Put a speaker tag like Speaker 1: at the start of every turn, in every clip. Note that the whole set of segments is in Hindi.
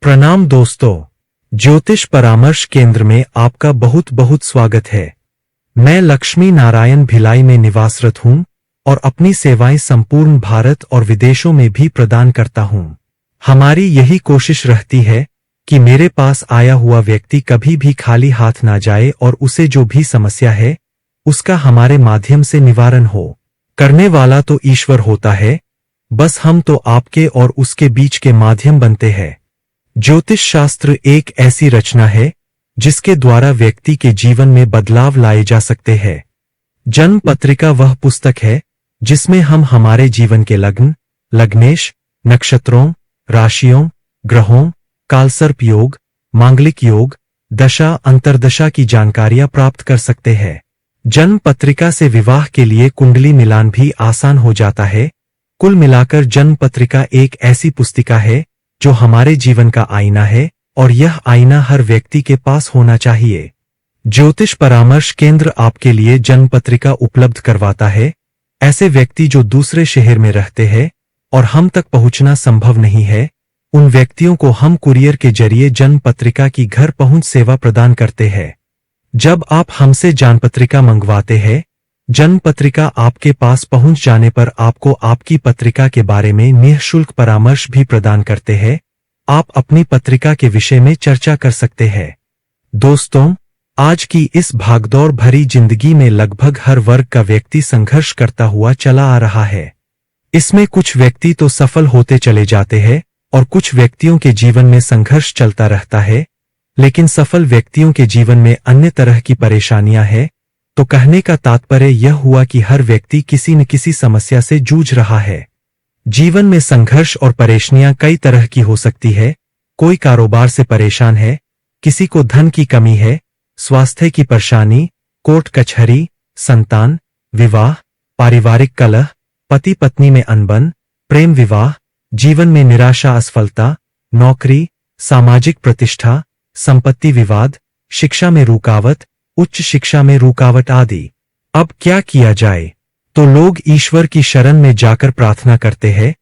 Speaker 1: प्रणाम दोस्तों, ज्योतिष परामर्श केंद्र में आपका बहुत बहुत स्वागत है। मैं लक्ष्मी नारायण भिलाई में निवासरत हूं और अपनी सेवाएं संपूर्ण भारत और विदेशों में भी प्रदान करता हूं। हमारी यही कोशिश रहती है कि मेरे पास आया हुआ व्यक्ति कभी भी खाली हाथ ना जाए और उसे जो भी समस्या है उसका हमारे माध्यम से निवारण हो। करने वाला तो ईश्वर होता है, बस हम तो आपके और उसके बीच के माध्यम बनते हैं। ज्योतिष शास्त्र एक ऐसी रचना है जिसके द्वारा व्यक्ति के जीवन में बदलाव लाए जा सकते हैं। जन्म पत्रिका वह पुस्तक है जिसमें हम हमारे जीवन के लग्न, लग्नेश, नक्षत्रों, राशियों, ग्रहों, कालसर्प योग, मांगलिक योग, दशा अंतर्दशा की जानकारियां प्राप्त कर सकते हैं। जन्म पत्रिका से विवाह के लिए कुंडली मिलान भी आसान हो जाता है। कुल मिलाकर जन्म पत्रिका एक ऐसी पुस्तिका है जो हमारे जीवन का आईना है और यह आईना हर व्यक्ति के पास होना चाहिए। ज्योतिष परामर्श केंद्र आपके लिए जन्म पत्रिका उपलब्ध करवाता है। ऐसे व्यक्ति जो दूसरे शहर में रहते हैं और हम तक पहुंचना संभव नहीं है, उन व्यक्तियों को हम कुरियर के जरिए जन्म पत्रिका की घर पहुंच सेवा प्रदान करते हैं। जब आप हमसे जन्म पत्रिका मंगवाते हैं, जन्म पत्रिका आपके पास पहुंच जाने पर आपको आपकी पत्रिका के बारे में निःशुल्क परामर्श भी प्रदान करते हैं। आप अपनी पत्रिका के विषय में चर्चा कर सकते हैं। दोस्तों, आज की इस भागदौड़ भरी जिंदगी में लगभग हर वर्ग का व्यक्ति संघर्ष करता हुआ चला आ रहा है। इसमें कुछ व्यक्ति तो सफल होते चले जाते हैं और कुछ व्यक्तियों के जीवन में संघर्ष चलता रहता है, लेकिन सफल व्यक्तियों के जीवन में अन्य तरह की परेशानियां हैं। तो कहने का तात्पर्य यह हुआ कि हर व्यक्ति किसी न किसी समस्या से जूझ रहा है। जीवन में संघर्ष और परेशानियां कई तरह की हो सकती है। कोई कारोबार से परेशान है, किसी को धन की कमी है, स्वास्थ्य की परेशानी, कोर्ट कचहरी, संतान, विवाह, पारिवारिक कलह, पति पत्नी में अनबन, प्रेम विवाह, जीवन में निराशा, असफलता, नौकरी, सामाजिक प्रतिष्ठा, संपत्ति विवाद, शिक्षा में रुकावट, उच्च शिक्षा में रुकावट आदि। अब क्या किया जाए? तो लोग ईश्वर की शरण में जाकर प्रार्थना करते हैं,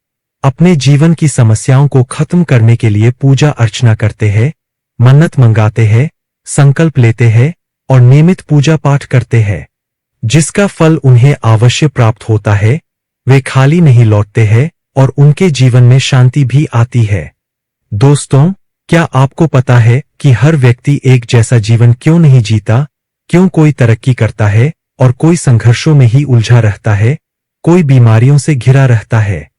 Speaker 1: अपने जीवन की समस्याओं को खत्म करने के लिए पूजा अर्चना करते हैं, मन्नत मंगाते हैं, संकल्प लेते हैं और नियमित पूजा पाठ करते हैं, जिसका फल उन्हें अवश्य प्राप्त होता है। वे खाली नहीं लौटते हैं और उनके जीवन में शांति भी आती है। दोस्तों, क्या आपको पता है कि हर व्यक्ति एक जैसा जीवन क्यों नहीं जीता? क्यों कोई तरक्की करता है और कोई संघर्षों में ही उलझा रहता है, कोई बीमारियों से घिरा रहता है?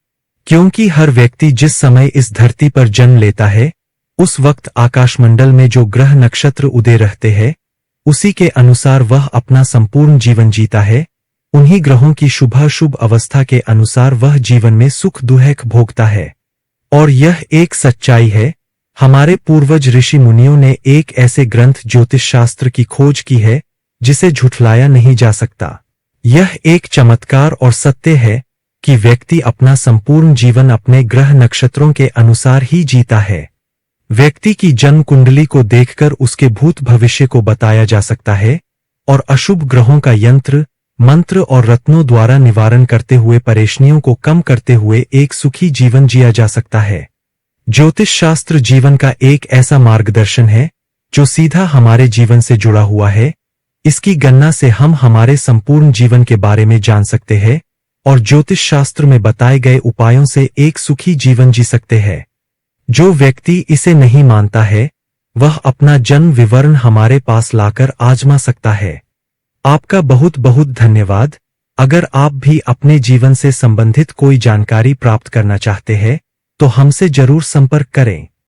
Speaker 1: क्योंकि हर व्यक्ति जिस समय इस धरती पर जन्म लेता है, उस वक्त आकाशमंडल में जो ग्रह नक्षत्र उदय रहते हैं, उसी के अनुसार वह अपना संपूर्ण जीवन जीता है। उन्हीं ग्रहों की शुभ अवस्था के अनुसार वह जीवन में सुख दुख भोगता है। और यह एक सच्चाई है। हमारे पूर्वज ऋषि मुनियों ने एक ऐसे ग्रंथ ज्योतिष शास्त्र की खोज की है जिसे झुठलाया नहीं जा सकता। यह एक चमत्कार और सत्य है कि व्यक्ति अपना संपूर्ण जीवन अपने ग्रह नक्षत्रों के अनुसार ही जीता है। व्यक्ति की जन्म कुंडली को देखकर उसके भूत भविष्य को बताया जा सकता है और अशुभ ग्रहों का यंत्र, मंत्र और रत्नों द्वारा निवारण करते हुए परेशानियों को कम करते हुए एक सुखी जीवन जिया जा सकता है। ज्योतिष शास्त्र जीवन का एक ऐसा मार्गदर्शन है जो सीधा हमारे जीवन से जुड़ा हुआ है। इसकी गणना से हम हमारे संपूर्ण जीवन के बारे में जान सकते हैं और ज्योतिष शास्त्र में बताए गए उपायों से एक सुखी जीवन जी सकते हैं। जो व्यक्ति इसे नहीं मानता है, वह अपना जन्म विवरण हमारे पास लाकर आजमा सकता है। आपका बहुत बहुत धन्यवाद। अगर आप भी अपने जीवन से संबंधित कोई जानकारी प्राप्त करना चाहते हैं तो हमसे जरूर संपर्क करें।